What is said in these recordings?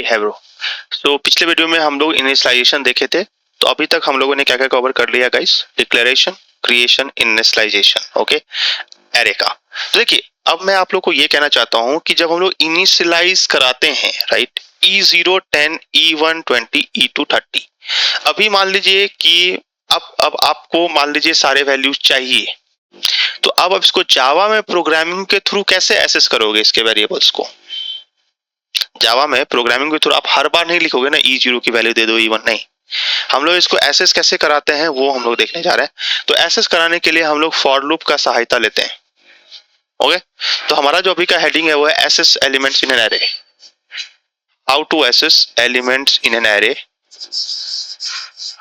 है ब्रो। तो पिछले वीडियो में हम लोग इनिशियलाइजेशन देखे थे, तो अभी तक हम लोगों ने क्या क्या कवर कर लिया guys? Declaration, creation, initialization, okay, array का। तो देखिए, अब मैं आप लोग को ये कहना चाहता हूं कि जब हम लोग इनिशियलाइज कराते हैं, राइट, E0 10 E1 20 E2 30, अभी मान लीजिए कि अब आपको मान लीजिए सारे वैल्यूज चाहिए, तो अब आप इसको जावा में प्रोग्रामिंग के थ्रू कैसे एसेस करोगे इसके वेरिएबल्स को? जावा में प्रोग्रामिंग के थ्रू आप हर बार नहीं लिखोगे ना E0 की वैल्यू दे दो E1, नहीं। हम लोग इसको एसेस कैसे कराते हैं वो हम लोग देखने जा रहे हैं। तो एसेस कराने के लिए हम लोग फॉर लूप का सहायता लेते हैं, ओके। तो हमारा जो अभी का हेडिंग है वो है access elements in an array. How to access elements in an array,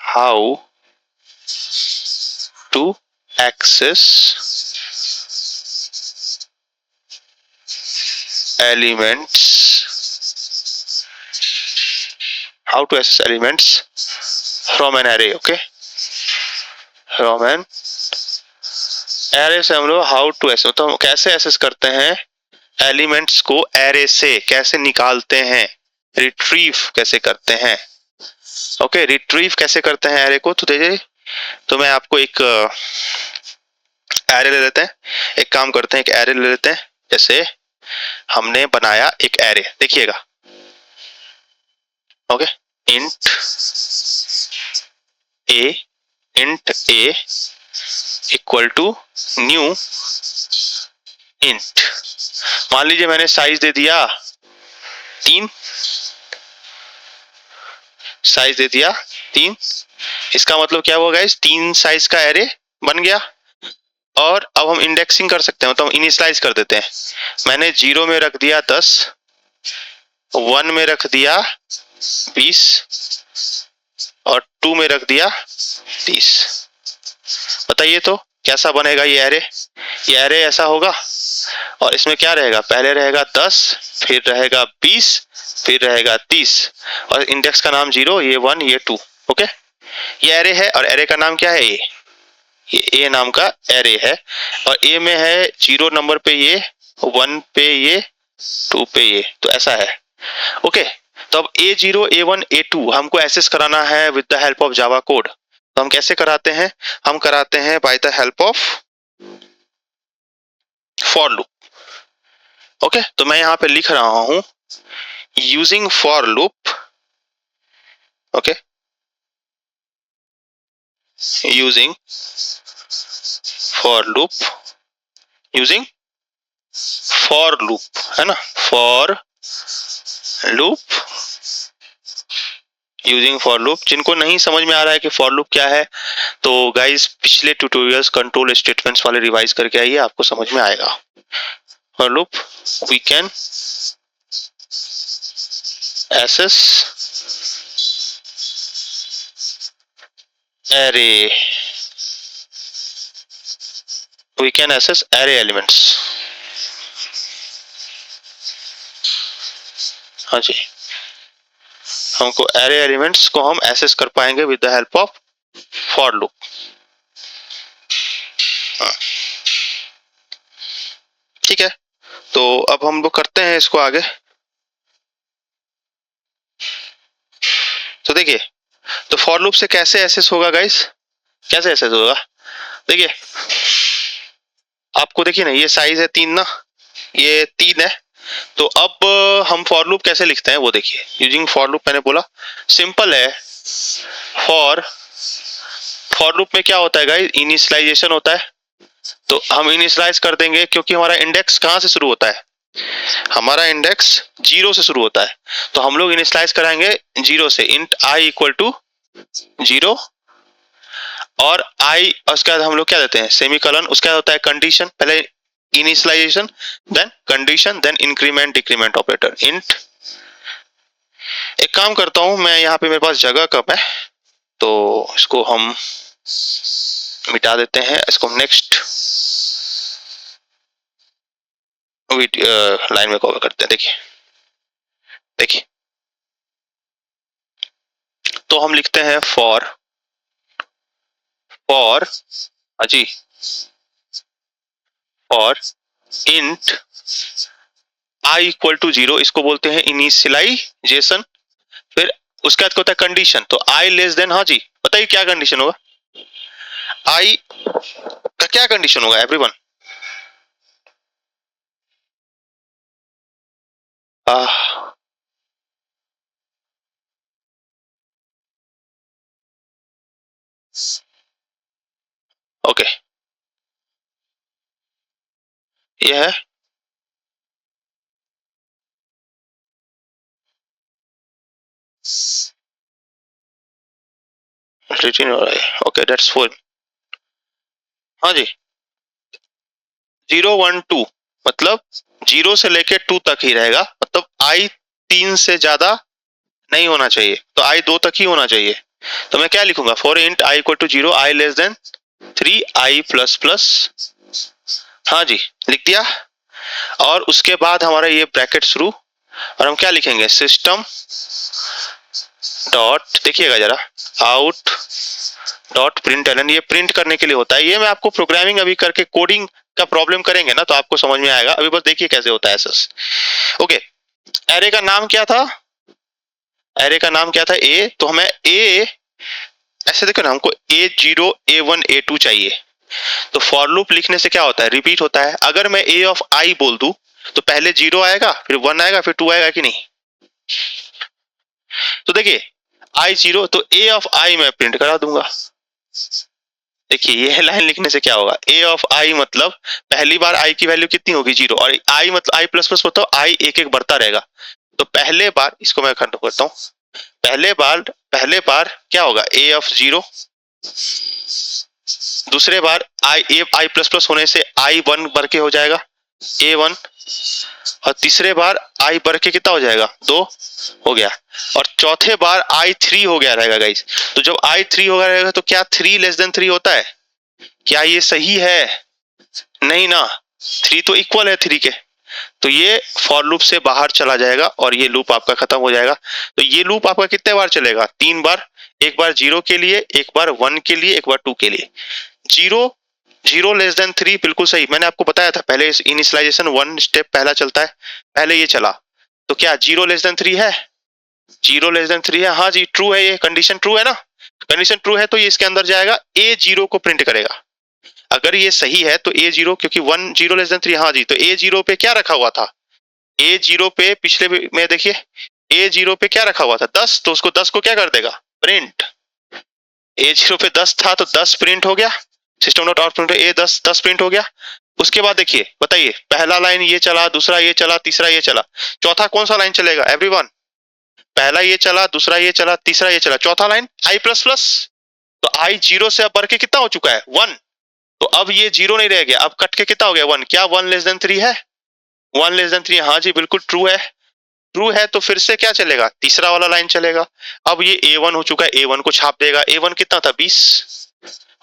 how to access elements, how to access elements from an array, okay, from an array से हम लोग how to access, तो हम कैसे access करते हैं elements को array से, कैसे निकालते हैं, retrieve कैसे करते हैं, ओके, retrieve कैसे करते हैं array को। तो देखिए, तो मैं आपको एक array ले लेते हैं, एक काम करते हैं, एक array ले लेते हैं। जैसे हमने बनाया एक array, देखिएगा, okay, int a equal to new int। मान लीजिए मैंने साइज दे दिया 3, साइज दे दिया 3। इसका मतलब क्या हुआ गाइस? 3 साइज का एरे बन गया। और अब हम इंडेक्सिंग कर सकते हैं, तो हम इनिशियलाइज कर देते हैं। मैंने 0 में रख दिया 10, 1 में रख दिया 20 और 2 में रख दिया 30। बताइए तो कैसा बनेगा ये एरे? ये एरे ऐसा होगा, और इसमें क्या रहेगा? पहले रहेगा 10, फिर रहेगा 20, फिर रहेगा 30, और इंडेक्स का नाम 0, ये 1, ये 2, ओके। ये एरे है, और एरे का नाम क्या है? ये ए नाम का एरे है, और ए में है 0 नंबर पे ये, 1 पे ये, 2 पे ये, तो ऐसा है, ओके। तो अब A0, A1, A2 हमको एक्सेस कराना है with the help of Java code. तो हम कैसे कराते हैं? हम कराते हैं by the help of for loop, okay. तो मैं यहाँ पे लिख रहा हूं using for loop, okay, using for loop, using for loop, है ना, for loop, using for loop. जिनको नहीं समझ में आ रहा है कि फॉर लूप क्या है, तो गाइस पिछले ट्यूटोरियल्स कंट्रोल स्टेटमेंट्स वाले रिवाइज करके आइए, आपको समझ में आएगा। For loop we can access array, we can access array elements, हाँ जी, हमको array elements को हम access कर पाएंगे with the help of for loop। ठीक है, तो अब हम लोग करते हैं इसको आगे। तो देखिए, तो फॉर लूप से कैसे एक्सेस होगा गाइस? कैसे एक्सेस होगा? देखिए, आपको देखिए ना, ये साइज है 3 ना, ये 3 है। तो अब हम फॉर लूप कैसे लिखते हैं वो देखिए, यूजिंग फॉर लूप। मैंने बोला सिंपल है। फॉर लूप में क्या होता है गाइस? इनिशियलाइजेशन होता है। तो हम इनिशियलाइज कर देंगे, क्योंकि हमारा इंडेक्स कहां से शुरू होता है? हमारा इंडेक्स 0 से शुरू होता है, तो हम लोग इनिशियलाइज कराएंगे 0 से। इंट i इक्वल टू 0, और i, उसके बाद हम लोग क्या देते हैं? सेमीकोलन। उसके बाद होता है कंडीशन, पहले initialization, then condition, then increment decrement operator. Int, एक काम करता हूं मैं, यहाँ पे मेरे पास जगह कम है, तो इसको हम मिटा देते हैं, इसको नेक्स्ट लाइन में कवर करते हैं। देखिए देखिए, तो हम लिखते हैं फॉर अजी for int i equal to 0, इसको बोलते हैं इनिशियलाइजेशन। फिर उसके बाद होता है कंडीशन, तो i लेस देन, हाँ जी बताइए क्या कंडीशन होगा, i का क्या कंडीशन होगा एवरीवन? ओके ये है ओके दैट्स 4, हाँ जी 0 1 2 मतलब 0 से लेके 2 तक ही रहेगा, मतलब i 3 से ज्यादा नहीं होना चाहिए, तो i 2 तक ही होना चाहिए। तो मैं क्या लिखूंगा, for int i equal to 0 i less than 3 i plus plus, हाँ जी लिख दिया। और उसके बाद हमारा ये ब्रैकेट शुरू, और हम क्या लिखेंगे, सिस्टम डॉट, देखिएगा जरा, आउट डॉट प्रिंटलन, ये प्रिंट करने के लिए होता है। ये मैं आपको प्रोग्रामिंग अभी करके कोडिंग का प्रॉब्लम करेंगे ना तो आपको समझ में आएगा, अभी बस देखिए कैसे होता है ऐसा। ओके, एरे का नाम क्या था, एरे का नाम क्या था ए, तो हमें ए ऐसे देखो ना, हमको A0 A1 A2 चाहिए, तो फॉर लूप लिखने से क्या होता है, रिपीट होता है। अगर मैं a ऑफ i बोल दूं तो पहले 0 आएगा, फिर 1 आएगा, फिर 2 आएगा कि नहीं। तो देखिए i0, तो a ऑफ i मैं प्रिंट करा दूंगा। देखिए ये लाइन लिखने से क्या होगा, a ऑफ i मतलब पहली बार i की वैल्यू कितनी होगी 0, और i मतलब i प्लस प्लस मतलब i एक एक बढ़ता रहेगा। तो पहले बार, इसको मैं खत्म करता हूँ, पहले बार क्या होगा, a ऑफ 0, दूसरे बार i प्लस प्लस होने से i1 बढ़ के हो जाएगा a1, और तीसरे बार i बढ़ के कितना हो जाएगा 2 हो गया, और चौथे बार i3 हो गया रहेगा गाइस। तो जब i3 हो गया रहेगा तो क्या 3 लेस देन 3 होता है, क्या ये सही है, नहीं ना, 3 तो इक्वल है 3 के, तो ये फॉर लूप से बाहर चला जाएगा और ये लूप आपका खत्म हो जाएगा। तो ये लूप आपका कितने बार चलेगा, 3 बार, एक बार 0 के लिए, एक बार 1 के लिए, एक बार 2 के लिए। 0 लेस देन 3 बिल्कुल सही, मैंने आपको बताया था पहले, इनिशियलाइजेशन 1 स्टेप पहला चलता है, पहले ये चला, तो क्या 0 लेस देन 3 है, 0 लेस देन 3 है, हाँ जी ट्रू है, ये कंडीशन ट्रू है ना, कंडीशन ट्रू है तो ये इसके अंदर जाएगा, A0 को प्रिंट करेगा। अगर ये सही है तो A0, क्योंकि 1 0 लेस देन 3, हाँ जी, तो A0 पे क्या रखा हुआ था, A0 पे पिछले में देखिए A0 पे क्या रखा हुआ था 10, तो उसको 10 को क्या कर देगा, प्रिंट। A0 पे 10 था तो 10 प्रिंट हो गया, system dot out print A 10 print हो गया। उसके बाद देखिए बताइए, पहला लाइन ये चला, दूसरा ये चला, तीसरा ये चला, चौथा कौन सा लाइन चलेगा एवरीवन, पहला ये चला, दूसरा ये चला, तीसरा ये चला, चौथा लाइन i प्लस प्लस, तो i 0 से अब बढ़ के कितना हो चुका है 1, तो अब ये 0 नहीं रह गया, अब कट के कितना हो गया 1, क्या 1 लेस देन 3 है, 1 लेस देन 3, हाँ जी बिल्कुल ट्रू है, ट्रू है तो फिर से क्या चलेगा, तीसरा वाला लाइन चलेगा। अब ये A1 हो चुका है, A1 को छाप देगा, A1 कितना था 20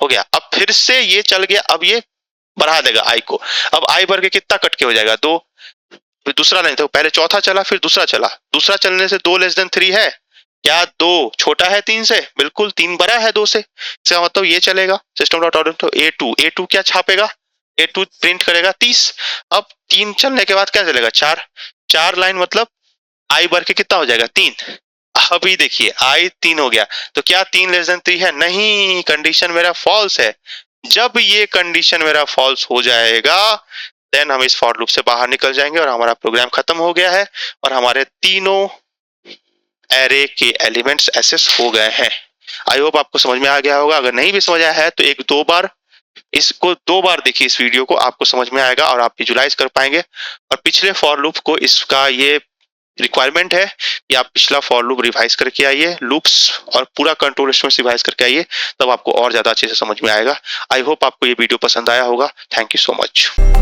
हो गया, अब फिर से ये चल गया, अब ये बढ़ा देगा i को, अब i बढ़ के कितना कट के हो जाएगा 2, फिर दूसरा लाइन, तो पहले चौथा चला फिर दूसरा चला, दूसरा चलने से 2 लेस देन 3 है, क्या 2 छोटा है 3 से, बिल्कुल 3 बड़ा है 2 से, इसका मतलब ये चलेगा, सिस्टम डॉट आउट तो A2 क्या छापेगा, A2 प्रिंट करेगा 30, अब 3 चलने के बाद क्या चलेगा 4 लाइन, मतलब i बढ़ के कितना हो जाएगा 3, अभी देखिए i 3 हो गया, तो क्या 3 लेस देन 3 है, नहीं, कंडीशन मेरा फॉल्स है। जब ये कंडीशन मेरा फॉल्स हो जाएगा देन हम इस फॉर लूप से बाहर निकल जाएंगे और हमारा प्रोग्राम खत्म हो गया है और हमारे तीनों एरे के एलिमेंट्स एक्सेस हो गए हैं। आई होप आपको समझ में आ गया होगा, अगर नहीं भी समझ आया है तो एक दो बार इसको 2 बार देखिए इस वीडियो को, आपको समझ में आएगा और आप विजुलाइज कर पाएंगे। और पिछले फॉर लूप को, इसका ये रिक्वायरमेंट है कि आप पिछला फॉर लूप रिवाइज करके आइए, लूप्स और पूरा कंट्रोल इंस्ट्रूमेंट्स रिवाइज करके आइए, तब आपको और ज्यादा अच्छे से समझ में आएगा। आई होप आपको ये वीडियो पसंद आया होगा। Thank you so much.